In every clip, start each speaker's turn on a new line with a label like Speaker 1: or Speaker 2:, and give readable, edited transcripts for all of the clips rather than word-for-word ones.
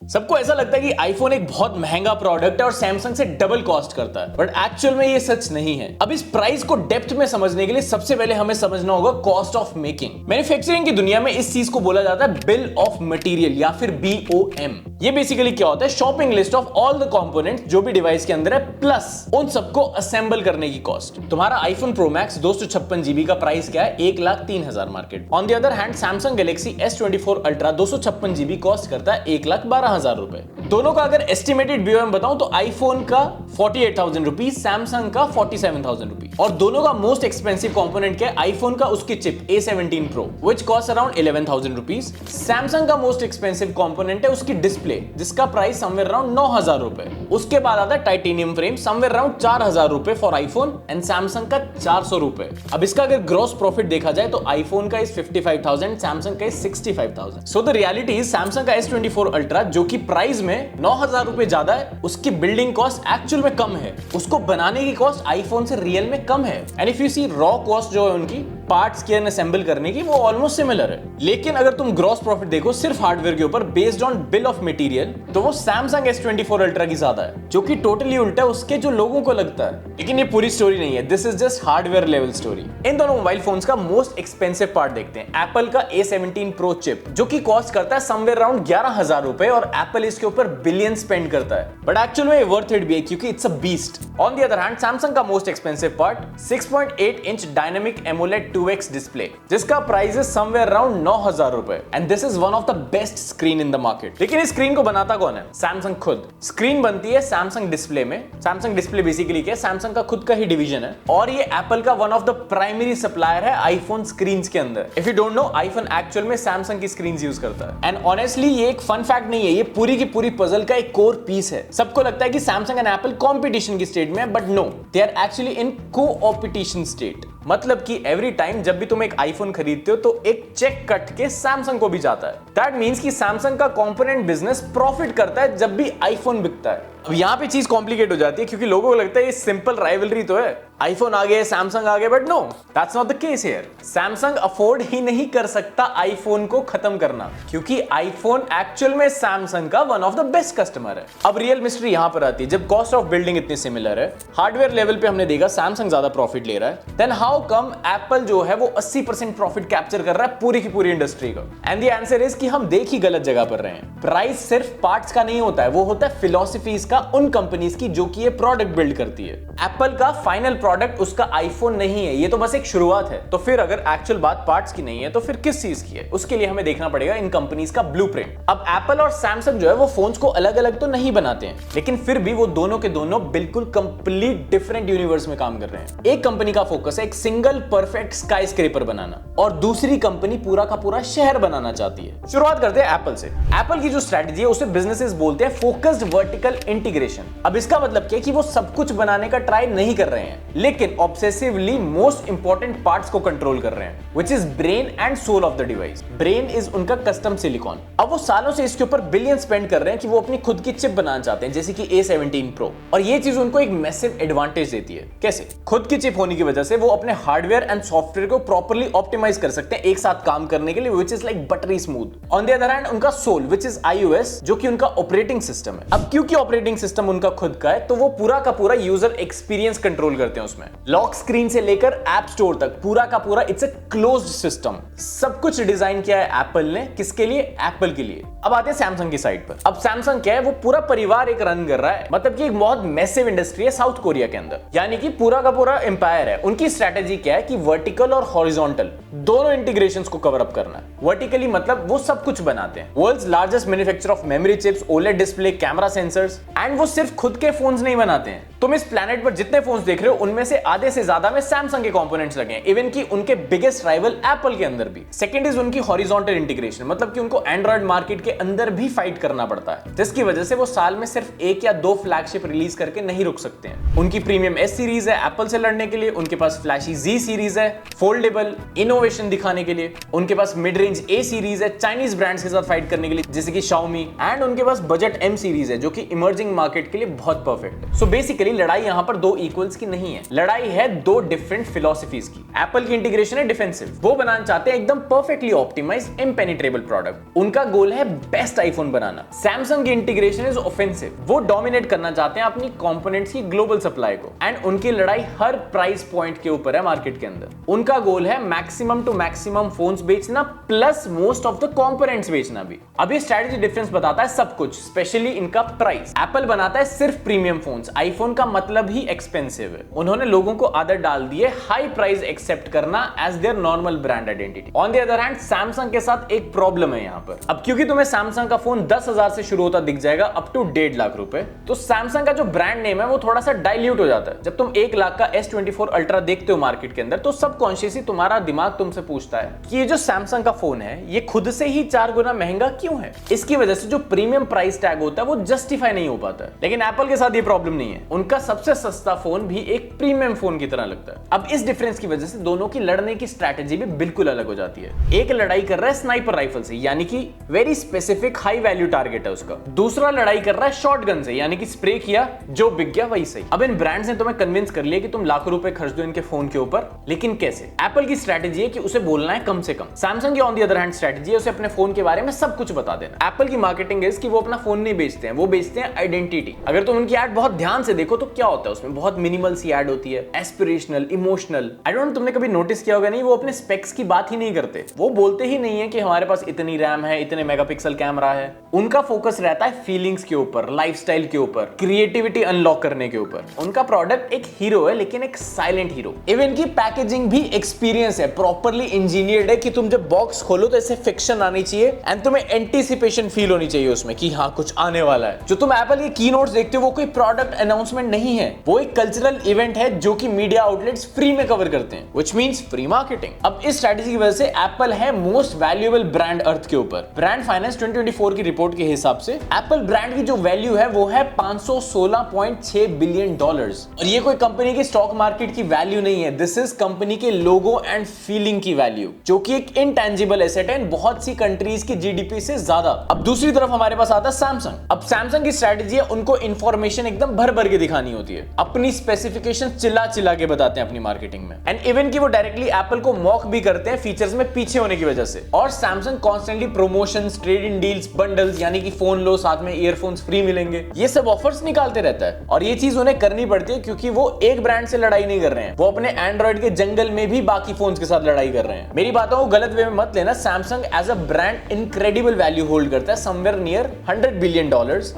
Speaker 1: सबको ऐसा लगता है कि आईफोन एक बहुत महंगा प्रोडक्ट है और सैमसंग से डबल कॉस्ट करता है, बट एक्चुअल में ये सच नहीं है। अब इस प्राइस को डेप्थ में समझने के लिए सबसे पहले हमें समझना होगा कॉस्ट ऑफ मेकिंग। मैन्युफैक्चरिंग की दुनिया में इस चीज को बोला जाता है बिल ऑफ मटेरियल या फिर BOM। ये बेसिकली क्या होता है? Shopping list of all the components जो भी डिवाइस के अंदर है प्लस उन सबको असेंबल करने की कॉस्ट। तुम्हारा आईफोन प्रो मैक्स 256 GB का प्राइस क्या है? 1,03,000 market. On the other hand Samsung Galaxy S24 ultra 256 GB cost करता है 1,12,000 रुपए। दोनों का अगर एस्टिमेटेड BOM बताऊं तो आईफोन का 48,000 रुपीज, सैमसंग का 47,000 रुपीज। और दोनों का मोस्ट एक्सपेंसिव कंपोनेंट क्या है? आईफोन का उसकी chip A17 Pro which cost around 11,000 rupees. Samsung का मोस्ट एक्सपेंसिव कंपोनेंट है उसकी डिस्प्ले जिसका प्राइस समवेयर अराउंड 9,000 रुपए। उसके बाद आता है टाइटेनियम फ्रेम समवेयर अराउंड 4,000 रुपए फॉर आईफोन एंड सैमसंग का 400 रुपए। अब इसका अगर ग्रॉस प्रॉफिट देखा जाए तो आईफोन का इज 55,000, सैमसंग का is 65,000। So the reality is Samsung का S24 अल्ट्रा जो कि प्राइस में 9,000 रुपए ज्यादा है, उसकी बिल्डिंग कॉस्ट एक्चुअल में कम है, उसको बनाने की कॉस्ट आईफोन से रियल में कम है। And if you see raw cost जो है उनकी पार्ट्स की एंड असेंबल करने की वो ऑलमोस्ट सिमिलर है। लेकिन अगर तुम ग्रॉस प्रॉफिट देखो सिर्फ हार्डवेयर के ऊपर based on bill of material तो वो सैमसंग S24 अल्ट्रा की ज्यादा है, जो कि टोटली उल्टा है उसके जो लोगों को लगता है। लेकिन ये पूरी स्टोरी नहीं है, this is just hardware level story. इन दोनों मोबाइल फोन्स का मोस्ट एक्सपेंसिव पार्ट देखते हैं। एप्पल का A17 Pro चिप जो कि कॉस्ट करता है समवेयर अराउंड 11,000 रुपए और एप्पल इसके ऊपर बिलियन स्पेंड करता है, बट एक्चुअल में वर्थ इट भी है क्योंकि it's a beast. On the other hand Samsung का most expensive part 6.8 inch dynamic AMOLED 2x display जिसका प्राइस है समवेयर अराउंड 9,000 रुपए and this is one of the best screen in the market. लेकिन इस screen को बनाता कौन है? सैमसंग खुद। स्क्रीन बनती है सैमसंग डिस्प्ले में। सैमसंग डिस्प्ले बेसिकली क्या है? सैमसंग का खुद का ही डिवीजन है और ये एप्पल का one of the primary supplier है आईफोन स्क्रीन्स के अंदर। If you don't know, iPhone actual में सैमसंग की स्क्रीन्स यूज करता है। एंड ऑनेस्टली ये एक फन फैक्ट नहीं है, ये पूरी की पूरी पजल का एक कोर पीस है। सबको लगता है कि सैमसंग एंड एप्पल कंपटीशन की स्टेट में है, but no, they are actually in coopetition state. मतलब कि एवरी टाइम जब भी तुम एक आईफोन खरीदते हो तो एक चेक कट के सैमसंग को भी जाता है। दैट मींस कि सैमसंग का कंपोनेंट बिजनेस प्रॉफिट करता है जब भी आईफोन बिकता है। अब यहाँ पे चीज कॉम्प्लिकेट हो जाती है क्योंकि लोगों को लगता है ये सिंपल राइवलरी तो है, आईफोन आ गए सैमसंग आ गए, but no, that's not the case here. Samsung afford ही नहीं कर सकता आईफोन को खत्म करना क्योंकि आईफोन एक्चुअल में सैमसंग का one of the best customer है। अब रियल मिस्ट्री यहाँ पर आती है, जब कॉस्ट ऑफ बिल्डिंग इतनी सिमिलर है, हार्डवेयर लेवल पे हमने देखा सैमसंग ज्यादा प्रॉफिट ले रहा है, देन हाउ कम एप्पल जो है वो 80% प्रॉफिट कैप्चर कर रहा है पूरी की पूरी इंडस्ट्री का? एंड द आंसर इज कि हम देख ही गलत जगह पर रहे हैं। प्राइस सिर्फ पार्ट्स का नहीं होता है, वो होता है फिलॉसफीज का उन कंपनीज की जो कि ये प्रोडक्ट बिल्ड करती है। एप्पल का फाइनल प्रोडक्ट उसका आईफोन नहीं है, ये तो बस एक शुरुआत है। तो फिर अगर एक्चुअल बात पार्ट्स की नहीं है तो फिर किस चीज की है? उसके लिए हमें देखना पड़ेगा इन कंपनीज का ब्लूप्रिंट। अब एप्पल और सैमसंग जो है वो फोन्स को अलग अलग तो नहीं बनाते हैं, लेकिन फिर भी वो दोनों के दोनों बिल्कुल कंप्लीट डिफरेंट यूनिवर्स में काम कर रहे हैं। एक कंपनी का फोकस है एक सिंगल परफेक्ट स्काईस्क्रेपर बनाना और दूसरी कंपनी पूरा का पूरा शहर बनाना चाहती है। शुरुआत करते हैं एप्पल से। एप्पल की जो स्ट्रेटजी है उसे बिजनेसेस बोलते हैं फोकस्ड वर्टिकल इंटीग्रेशन। अब इसका मतलब क्या है कि वो सब कुछ बनाने का ट्राई नहीं कर रहे हैं, लेकिन ऑब्सेसिवली मोस्ट इंपॉर्टेंट पार्ट्स को कंट्रोल कर रहे हैं, which is brain and soul of the device. Brain is उनका कस्टम सिलिकॉन। अब वो सालों से इसके ऊपर बिलियन स्पेंड कर रहे हैं कि वो अपनी खुद की चिप बनाना चाहते हैं, जैसे कि A17 Pro, और ये चीज उनको एक मैसिव एडवांटेज देती है। कैसे? खुद की चिप होने की वजह से वो अपने हार्डवेयर एंड सॉफ्टवेयर को प्रॉपर्ली ऑप्टिमाइज कर सकते हैं एक साथ काम करने के लिए, which is like buttery smooth. On the other hand उनका सोल व्हिच इज iOS, जो कि उनका ऑपरेटिंग सिस्टम है। अब क्योंकि ऑपरेटिंग सिस्टम उनका खुद का है तो वो पूरा का पूरा यूजर एक्सपीरियंस कंट्रोल करते हैं उसमें। लॉक स्क्रीन से लेकर ऐप स्टोर तक पूरा का पूरा इट्स अ क्लोज्ड सिस्टम। सब कुछ डिजाइन किया है एप्पल ने, किसके लिए? एप्पल के लिए। अब आते हैं सैमसंग की साइड पर। अब सैमसंग क्या है, वो पूरा परिवार एक रन कर रहा है, मतलब कि एक बहुत मैसिव इंडस्ट्री है साउथ कोरिया के अंदर, यानी कि पूरा का पूरा एम्पायर है। उनकी स्ट्रेटेजी क्या है कि वर्टिकल और हॉरिजॉन्टल दोनों इंटीग्रेशंस को कवर अप करना है। वर्टिकली मतलब वो सब कुछ बनाते हैं, world's largest manufacturer of memory chips, OLED display, camera sensors, and वो सिर्फ खुद के फोन्स नहीं बनाते हैं। तुम इस प्लेनेट पर जितने फोन्स देख रहे हो उनमें से आधे से ज्यादा में सैमसंग के कंपोनेंट्स लगे हैं, इवन कि उनके बिगेस्ट राइवल एप्पल के अंदर भी। सेकंड इज उनकी हॉरिजॉन्टल इंटीग्रेशन, मतलब कि उनको एंड्रॉइड मार्केट के अंदर भी फाइट करना पड़ता है, जिसकी वजह से वो साल में सिर्फ 1 या 2 फ्लैगशिप रिलीज करके नहीं रुक सकते हैं। उनकी प्रीमियम S सीरीज है एप्पल से लड़ने के लिए, उनके पास फ्लैशी Z सीरीज है, फोल्डेबल, इनोवेटिव इनोवेशन दिखाने के लिए, उनके पास मिड रेंज ए सीरीज है चाइनीज ब्रांड्स के साथ फाइट करने के लिए जैसे कि Xiaomi, एंड उनके पास बजट एम सीरीज है जो कि इमर्जिंग मार्केट के लिए बहुत परफेक्ट है। सो बेसिकली लड़ाई यहां पर दो इक्वल्स की नहीं है, लड़ाई है दो डिफरेंट फिलॉसफीज की। एप्पल की इंटीग्रेशन है डिफेंसिव, वो बनाना चाहते हैं एकदम परफेक्टली ऑप्टिमाइज इम्पेनिट्रेबल प्रोडक्ट, उनका गोल है बेस्ट आईफोन बनाना। सैमसंग की इंटीग्रेशन इज ऑफेंसिव, वो डोमिनेट करना चाहते हैं अपनी कंपोनेंट्स की ग्लोबल सप्लाई को, एंड उनकी लड़ाई हर प्राइस पॉइंट के ऊपर है मार्केट के अंदर। उनका गोल है मैक्सिमम टू मैक्सिमम फोन्स बेचना plus most of the components बेचना भी। अब ये स्ट्रेटजी डिफरेंस बताता है सब कुछ, स्पेशली इनका प्राइस। एप्पल बनाता है सिर्फ प्रीमियम फोन्स, आईफोन का मतलब ही एक्सपेंसिव है। उन्होंने लोगों को आदत डाल दी है हाई प्राइस एक्सेप्ट करना as their normal brand identity. On the other hand Samsung के साथ एक प्रॉब्लम है यहाँ पर। अब क्योंकि तुम्हें सैमसंग का फोन 10,000 से शुरू होता दिख जाएगा अप टू 1.5 लाख रुपए, तो सैमसंग का जो ब्रांड नेम है वो थोड़ा सा डाइल्यूट हो जाता है। जब तुम 1 लाख का S24 अल्ट्रा देखते हो मार्केट के अंदर, तो सबकॉन्शियसली तुम्हारा दिमाग तुमसे पूछता है कि ये जो सैमसंग का फोन है ये खुद से ही 4 गुना महंगा क्यों है। इसकी वजह से जो प्रीमियम प्राइस टैग होता है वो जस्टिफाई नहीं हो पाता है। लेकिन एप्पल के साथ ये प्रॉब्लम नहीं है, उनका सबसे सस्ता फोन भी एक प्रीमियम फोन की तरह लगता है। अब इस डिफरेंस की वजह से दोनों की लड़ने की स्ट्रैटेजी भी बिल्कुल अलग हो जाती है। एक लड़ाई कर रहा है स्नाइपर राइफल से, यानी कि very specific high value target है उसका। दूसरा लड़ाई कर रहा है शॉटगन से, यानी कि स्प्रे किया जो बिक गया वही सही। अब इन ब्रांड्स ने तुम्हें कन्विंस कर लिया कि तुम लाखों रुपए खर्च दो इनके फोन के ऊपर, लेकिन कैसे? एप्पल की स्ट्रैटेजी है कि उसे बोलना है कम से कम। सैमसंग की on the other hand strategy है उसे अपने फोन के बारे में सब कुछ बता देना। एप्पल की मार्केटिंग है कि वो अपना फोन नहीं बेचते हैं, वो बेचते हैं आइडेंटिटी। अगर तुम उनकी एड बहुत ध्यान से देखो तो क्या होता है उसमें, बहुत मिनिमल सी एड होती है, aspirational, emotional. I don't know तुमने कभी नोटिस किया होगा नहीं, वो अपने स्पेक्स की बात ही नहीं करते। वो बोलते ही नहीं है कि हमारे पास इतनी रैम है, इतने मेगापिक्सल कैमरा है। उनका फोकस रहता है फीलिंग्स के ऊपर, लाइफस्टाइल के ऊपर, क्रिएटिविटी अनलॉक करने के ऊपर। उनका प्रोडक्ट एक हीरो है, लेकिन एक साइलेंट हीरो। इवन की पैकेजिंग भी एक्सपीरियंस है, प्रॉपर्ली इंजीनियर्ड है कि तुम जब बॉक्स खोलो तो ऐसे फिक्शन आनी चाहिए एंड तुम्हें एंटीसिपेशन फील होनी चाहिए उसमें कि हाँ कुछ आने वाला है। जो तुम एप्पल के कीनोट्स देखते हो वो कोई प्रोडक्ट अनाउंसमेंट नहीं है, वो एक कल्चरल इवेंट है जो कि मीडिया आउटलेट्स फ्री में कवर करते हैं, व्हिच मींस फ्री मार्केटिंग। अब इस स्ट्रेटजी की वजह से एप्पल है मोस्ट वैल्यूएबल ब्रांड अर्थ के ऊपर। ब्रांड फाइनेंस 2024 की रिपोर्ट के हिसाब से एप्पल ब्रांड की जो वैल्यू है वो है $516.6 बिलियन। और ये कोई कंपनी की स्टॉक मार्केट की वैल्यू नहीं है, दिस इज कंपनी के लोगो एंड फीलिंग की वैल्यू, जो कि एक इनटैंजिबल एसेट है बहुत सी कंट्रीज की जीडीपी से ज्यादा। अब दूसरी तरफ हमारे पास आता है सैमसंग। अब सैमसंग की स्ट्रेटजी है उनको इंफॉर्मेशन एकदम भर भर के दिखानी होती है, अपनी स्पेसिफिकेशन चिल्ला चिल्ला के बताते हैं अपनी मार्केटिंग में, एंड इवन की वो डायरेक्टली एप्पल को मॉक भी करते हैं फीचर्स में पीछे होने की वजह से। और Samsung constantly promotions, trade in deals, bundles, यानी कि फोन लो साथ में ईयरफोन्स फ्री मिलेंगे, ये सब ऑफर्स निकालते रहता है। और ये चीज उन्हें करनी पड़ती है क्योंकि वो एक ब्रांड से लड़ाई नहीं कर रहे हैं, वो अपने एंड्रॉइड के जंगल में भी बाकी फोन्स के साथ लड़ाई कर रहे हैं। मेरी बातों को गलत वे में मत लेना, Samsung as a brand incredible value hold करता है, समवेयर नियर $100 बिलियन,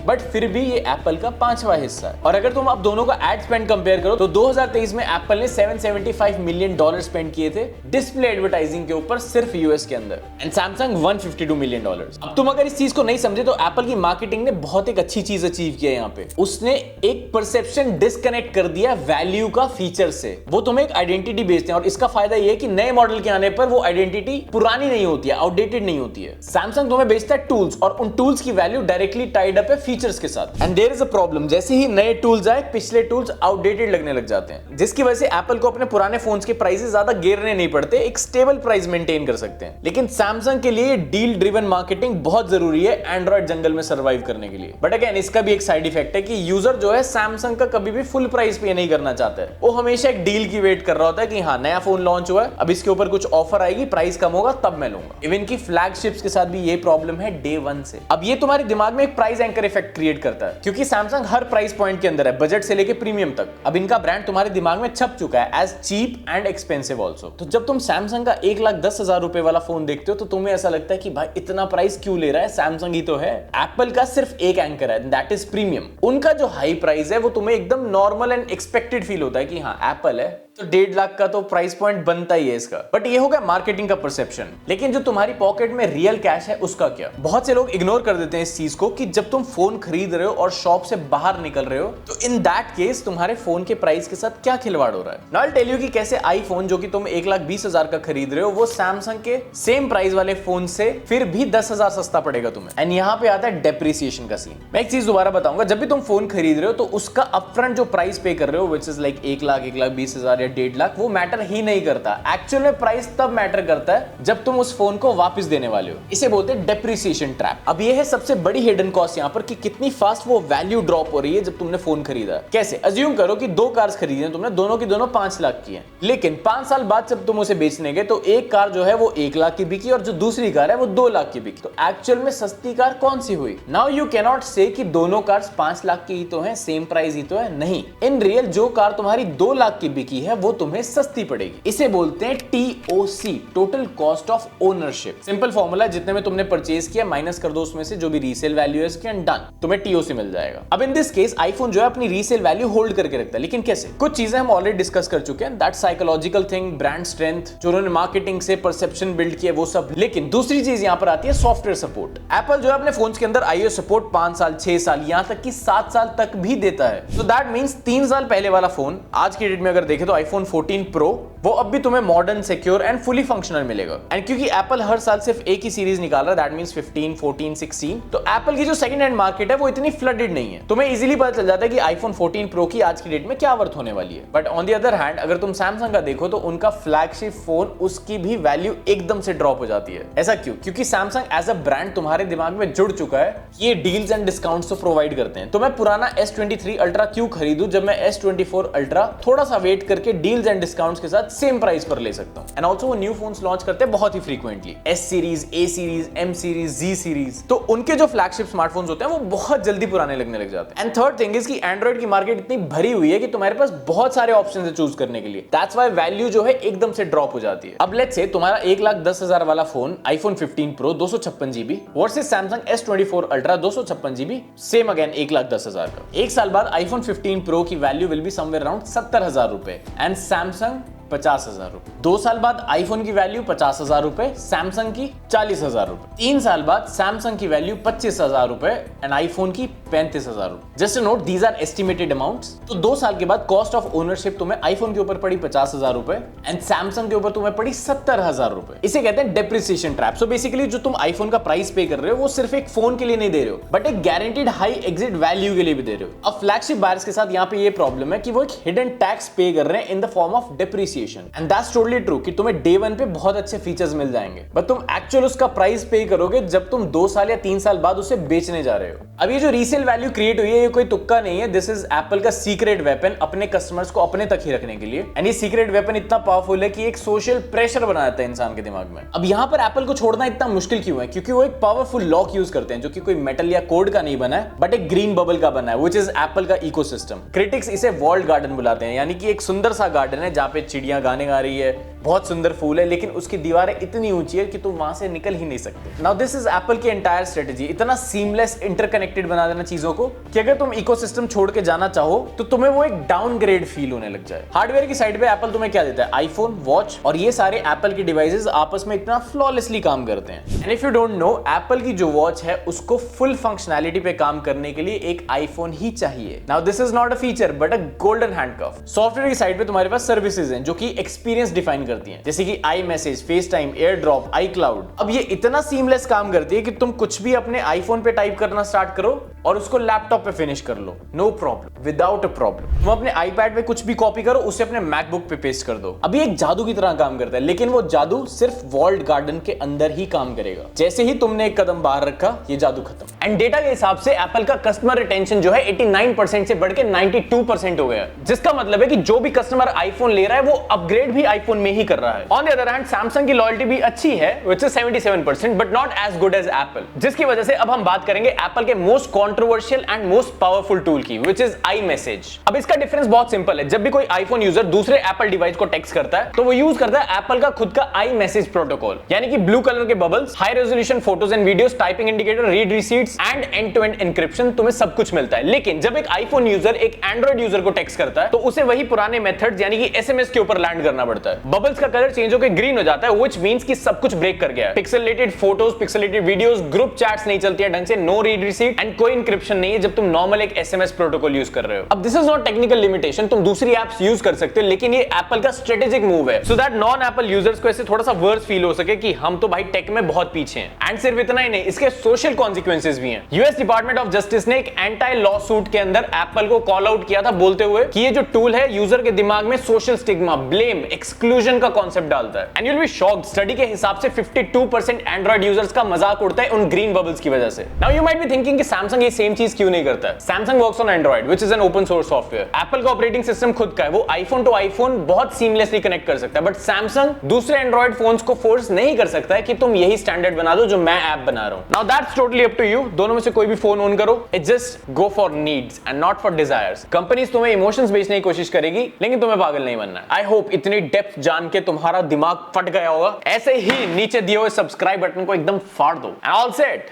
Speaker 1: बट फिर भी ये एप्पल का 5वां हिस्सा है। और अगर तुम अब दोनों का एड स्पेंड कंपेयर करो तो 2023 में एप्पल ने $775 मिलियन स्पेंड किए थे डिस्प्ले एडवर्टाइजिंग के ऊपर सिर्फ यूएस के अंदर, एंड सैमसंग $152 मिलियन। अब तुम अगर इस चीज को नहीं समझे तो एप्पल की मार्केटिंग ने बहुत एक अच्छी चीज अचीव किया है यहाँ पे। उसने एक परसेप्शन डिस्कनेक्ट कर दिया वैल्यू का फीचर से। वो तुम्हें एक आइडेंटिटी बेचते हैं और इसका फायदा ये है कि नए मॉडल के आने पर वो आइडेंटिटी पुरानी नहीं होती है, आउटडेटेड नहीं होती है। सैमसंग तुम्हें बेचता है टूल्स और उन टूल्स की वैल्यू डायरेक्टली टाइड अप है फीचर्स के साथ, and there is a problem, जैसे ही नए टूल्स आए पिछले टूल्स आउटडेटेड लगने लग जाते हैं, जिसकी वजह से एप्पल को अपने पुराने फोन्स के प्राइसेस ज्यादा गिरने नहीं पड़ते, एक स्टेबल प्राइस मेंटेन कर सकते हैं। लेकिन सैमसंग के लिए डील ड्रिवन मार्केटिंग बहुत जरूरी है एंड्रॉइड जंगल में सर्वाइव करने के लिए। बट अगेन इसका भी एक साइड इफेक्ट है कि यूजर जो है सैमसंग का कभी भी फुल प्राइस पे नहीं करना चाहता है, वो हमेशा एक डील की वेट कर रहा होता है कि हाँ नया फोन लॉन्च हुआ है, अब इसके ऊपर कुछ ऑफर आएगी, प्राइस कम होगा तब मैं लूंगा। इवन की फ्लैगशिप्स के साथ भी ये प्रॉब्लम है डे 1 से। अब ये तुम्हारे दिमाग में एक प्राइस एंकर इफेक्ट क्रिएट करता है, क्योंकि सैमसंग हर प्राइस पॉइंट के अंदर है, बजट से लेके प्रीमियम तक। अब इनका ब्रांड तुम्हारे दिमाग में छप चुका है as cheap and expensive also. तो जब तुम सैमसंग का 1,10,000 रुपए वाला फोन देखते हो तो तुम्हें ऐसा लगता है कि भाई इतना प्राइस क्यों ले रहा है, सैमसंग ही तो है। एप्पल का सिर्फ एक एंकर है, दैट इज प्रीमियम। उनका जो हाई प्राइस है वो तुम्हें एकदम नॉर्मल एंड एक्सपेक्टेड फील होता है कि हाँ एप्पल है तो 1.5 लाख का तो प्राइस पॉइंट बनता ही है इसका। बट ये हो गया मार्केटिंग का परसेप्शन, लेकिन जो तुम्हारी पॉकेट में रियल कैश है उसका क्या? बहुत से लोग इग्नोर कर देते हैं इस चीज को कि जब तुम फोन खरीद रहे हो और शॉप से बाहर निकल रहे हो तो इन दैट केस तुम्हारे फोन के प्राइस के साथ क्या खिलवाड़ हो रहा है। नाउ आई टेल यू कि कैसे आईफोन जो कि तुम 1,20,000 का खरीद रहे हो वो सैमसंग के सेम प्राइस वाले फोन से फिर भी 10,000 सस्ता पड़ेगा तुम्हें। एंड यहाँ पे आता है डेप्रिसिएशन का सीन। मैं एक चीज दोबारा बताऊंगा, जब भी तुम फोन खरीद रहे हो तो उसका अपफ्रंट जो प्राइस पे कर रहे हो विच इज लाइक 1,20,000 या 1.5 लाख, वो मैटर ही नहीं करता। एक्चुअल में प्राइस तब मैटर करता है जब तुम उस फोन को वापस देने वाले हो। इसे बोलते हैं डेप्रिसिएशन ट्रैप। अब ये है सबसे बड़ी हिडन कॉस्ट यहाँ पर कि कितनी फास्ट वो वैल्यू ड्रॉप हो रही है जब तुमने फोन खरीदा। कैसे? अज्यूम करो कि 2 कार्स खरीदी हैं तुमने, दोनों की दोनों 5 लाख की हैं, लेकिन 5 साल बाद जब तुम उसे बेचने गए तो एक कार जो है वो 1 लाख की बिकी और जो दूसरी कार है वो 2 लाख की बिकी। तो एक्चुअल में सस्ती कार कौन सी हुई? नाउ यू कैन नॉट से कि दोनों कार्स 5 लाख की ही तो है, सेम प्राइस ही तो है। नहीं, इन रियल जो कार तुम्हारी 2 लाख की बिकी है वो तुम्हें सस्ती पड़ेगी। इसे बोलते हैं TOC, total cost of ownership. Simple formula, जितने में तुमने परचेज किया माइनस कर दो उसमें से जो भी रीसेल वैल्यू है इसके, एंड डन, तुम्हें TOC मिल जाएगा। अब इन दिस केस आईफोन जो है अपनी रीसेल वैल्यू होल्ड करके रखता है, लेकिन कैसे? कुछ चीजें हम ऑलरेडी डिस्कस कर चुके हैं, that psychological thing, brand strength, जो उन्होंने मार्केटिंग से परसेप्शन बिल्ड किया वो सब। लेकिन दूसरी चीज यहां पर आती है सॉफ्टवेयर सपोर्ट। एप्पल जो है अपने फोन्स के अंदर iOS सपोर्ट 5 साल, 6 साल, यहां तक कि 7 साल तक भी देता है। सो दैट मींस 3 साल पहले वाला फोन आज की डेट में अगर देखें तो आईफोन 14 प्रो वो अब भी तुम्हें modern, secure and fully functional मिलेगा। एंड क्योंकि एप्पल हर साल सिर्फ एक ही सीरीज निकाल रहा है, दैट मींस 15, 14, 16, तो एप्पल की जो सेकंड हैंड मार्केट है वो इतनी फ्लडेड नहीं है। तुम्हें इजीली पता चल जाता है कि आईफोन 14 प्रो की आज की डेट में क्या वर्थ होने वाली है। But on the other hand अगर तुम सैमसंग का देखो तो उनका फ्लैगशिप फोन, उसकी भी वैल्यू एकदम से ड्रॉप हो जाती है। ऐसा क्यों? क्योंकि सैमसंग एज अ ब्रांड तुम्हारे दिमाग में जुड़ चुका है, ये डील्स एंड डिस्काउंट्स तो प्रोवाइड करते हैं। तो मैं पुराना S23 अल्ट्रा क्यों खरीदूं जब मैं S24 अल्ट्रा थोड़ा सा वेट करके डील्स एंड डिस्काउंट्स के साथ सेम प्राइस पर ले सकता हूं। एंड ऑल्सो वो न्यू फोन्स लॉन्च करते हैं बहुत ही frequently, S series, A series, M series, Z series, तो उनके जो फ्लैगशिप स्मार्टफोन्स होते हैं वो बहुत जल्दी पुराने लगने लग जाते हैं। एंड थर्ड थिंग इज कि एंड्रॉइड की मार्केट इतनी भरी हुई है कि तुम्हारे पास बहुत सारे ऑप्शन है चूज करने के लिए, दैट्स व्हाई वैल्यू जो है एकदम से ड्रॉप हो जाती है। अब लेट्स से तुम्हारा 1,10,000 वाला phone iPhone 15 pro 256 GB versus Samsung S24 ultra 256 GB, same again 1,10,000 का। एक साल बाद आईफोन 15 प्रो की value will be somewhere around 70,000 रुपए एंड सैमसंग 50,000 रुपए। 2 साल बाद आईफोन की वैल्यू 50,000 रुपए, सैमसंग की 40,000 रुपए। 3 साल बाद सैमसंग की वैल्यू 25,000 रुपए एंड आईफोन की 35,000 रुपए। Just note these are estimated amounts. तो 2 साल के बाद कॉस्ट ऑफ ओनरशिप तुम्हें आईफोन के ऊपर पड़ी 50,000 रुपए एंड सैमसंग के ऊपर तुम्हें पड़ी 70,000 रुपए। इसे कहते हैं डेप्रिसिएशन ट्रैप। सो बेसिकली जो तुम आईफोन का प्राइस पे कर रहे हो वो सिर्फ एक फोन के लिए नहीं दे रहे हो, बट एक गारंटीड हाई एग्जिट वैल्यू के लिए भी दे रहे हो। अब फ्लैगशिप बायर्स के साथ यहाँ पे ये प्रॉब्लम है कि वो एक हिडन टैक्स पे कर रहे हैं in the form of depreciation. And that's totally true कि तुम्हें डे 1 पे बहुत अच्छे फीचर्स मिल जाएंगे, बट तुम एक्चुअल उसका प्राइस पे करोगे जब तुम 2 साल या 3 साल बाद उसे बेचने जा रहे हो। अब ये जो रीसेल वैल्यू क्रिएट हुई है ये कोई तुक्का नहीं है, दिस इज एप्पल का सीक्रेट वेपन अपने कस्टमर्स को अपने तक ही रखने के लिए। एंड ये सीक्रेट वेपन इतना पावरफुल है कि एक सोशल प्रेशर बना देता है इंसान के दिमाग में। अब यहाँ पर एप्पल को छोड़ना इतना मुश्किल क्यों है? क्योंकि वो एक पावरफुल लॉक यूज करते हैं जो कि कोई मेटल या कोड का नहीं बना है, बट एक ग्रीन बबल का बना है, व्हिच इज एप्पल का इकोसिस्टम। क्रिटिक्स इसे वॉल्ड गार्डन बुलाते हैं, यानी कि एक सुंदर सा गार्डन है जहां पे चिड़ियां गाने गा रही है, बहुत सुंदर फूल है, लेकिन उसकी दीवारें इतनी ऊंची है कि तुम वहां से निकल ही नहीं सकते। नाउ दिस इज एप्पल की एंटायर स्ट्रेटजी, इतना सीमलेस, इंटरकनेक्टेड बना देना चीजों को कि अगर तुम इकोसिस्टम छोड़ के जाना चाहो तो तुम्हें वो एक डाउनग्रेड फील होने लग जाए। हार्डवेयर की साइड पे एप्पल तुम्हें क्या देता है? आईफोन, वॉच, और ये सारे एप्पल के डिवाइसेस आपस में इतना फ्लॉलेसली काम करते हैं। And if you don't know, Apple की जो वॉच है उसको फुल फंक्शनैलिटी पे काम करने के लिए एक आईफोन ही चाहिए। Now this is not a feature but a golden handcuff. Software की साइड पे तुम्हारे पास सर्विसेज हैं जो कि एक्सपीरियंस डिफाइन करती हैं, जैसे कि I message, face time, air drop, I cloud. अब ये इतना सीमलेस काम करती है कि तुम कुछ भी अपने आईफोन पे टाइप करना स्टार्ट करो और उसको लैपटॉप पे फिनिश कर लो, no problem, without a problem. तुम अपने आईपैड पे कुछ भी कॉपी करो, उसे अपने मैकबुक पे पेस्ट कर दो। अभी एक जादू की तरह काम करता है, लेकिन वो जादू सिर्फ वॉल्ड गार्डन के अंदर ही काम करेगा। जैसे ही तुमने एक कदम बाहर रखा, ये जादू खत्म। एंड डेटा के हिसाब से एप्पल का कस्टमर रिटेंशन जो है 89% से बढ़ के 92% हो गया, जिसका मतलब है कि जो भी कस्टमर आईफोन ले रहा है वो अपग्रेड भी आईफोन में ही कर रहा है। On the other hand Samsung की लॉयल्टी भी अच्छी है, which is 77%, but not as good as Apple, जिसकी वजह से अब हम बात करेंगे एप्पल के most controversial and most powerful tool की, व्हिच इज आई मैसेज। अब इसका डिफरेंस बहुत सिंपल है, जब भी कोई आईफोन यूजर दूसरे एप्पल डिवाइस को टेक्स्ट करता है तो वो यूज करता है एप्पल का खुद का आई मैसेज प्रोटोकॉल, यानी कि ब्लू कलर के bubbles, high resolution photos and videos, typing indicator, read receipts and end to end encryption, तुम्हें सब कुछ मिलता है। लेकिन जब एक आईफोन यूजर एक एंड्रॉइड यूजर को टेक्स्ट करता है तो उसे वही पुराने मेथड्स यानी कि एसएमएस के ऊपर लैंड करना पड़ता है। बबल्स का कलर चेंज होकर ग्रीन हो जाता है, व्हिच मींस कि सब कुछ ब्रेक कर गया है। Pixelated photos, pixelated videos, group chats नहीं चलती है ढंग से, नो रीड रिसीट एंड कोई इंक्रिप्शन नहीं है जब तुम नॉर्मल एक एसएमएस प्रोटोकॉल यूज कर रहे हो। अब this is not technical limitation, तुम दूसरी एप्स यूज कर सकते हो, लेकिन ये एप्पल का स्ट्रेटेजिक मूव है so that non Apple users को ऐसे थोड़ा सा वर्स फील हो सके कि हम तो भाई टेक में बहुत पीछे हैं। एंड सिर्फ इतना ही नहीं, इसके सोशल कॉन्सिक्वेंसेस भी हैं। यूएस डिपार्टमेंट ऑफ जस्टिस ने एक एंटी लॉ सूट के अंदर एप्पल को कॉल आउट किया था, बोलते हुए कि ये जो टूल है यूजर के दिमाग में सोशल स्टिग्मा, ब्लेम, एक्सक्लूजन का कॉन्सेप्ट डालता है। And you will be shocked, study के हिसाब से 52% एंड्रॉइड यूजर्स का मजाक उड़ता है उन ग्रीन बबल्स की वजह से। Now you might be thinking कि सैमसंग ये सेम चीज क्यों नहीं करता है? Samsung works on Android which is an open source software. Apple का ऑपरेटिंग सिस्टम खुद का है, वो आईफोन टू आईफोन बहुत सीमलेसली कनेक्ट कर सकता है, बट सैमसंग दूसरे एंड्रॉइड फोन्स को फोर्स नहीं कर सकता है कि तुम यही स्टैंडर्ड बना दो जो मैं ऐप बना रहा हूं। Now that's totally up to you, दोनों में से कोई भी फोन ऑन करो, it just go for needs and not for desires. Companies तुम्हें इमोशंस बेचने की कोशिश करेगी, लेकिन तुम्हें पागल नहीं बनना है। आई होप इतनी डेप्थ जान के तुम्हारा दिमाग फट गया होगा। ऐसे ही नीचे दिए हुए सब्सक्राइब बटन को एकदम फाड़ दो। And all set.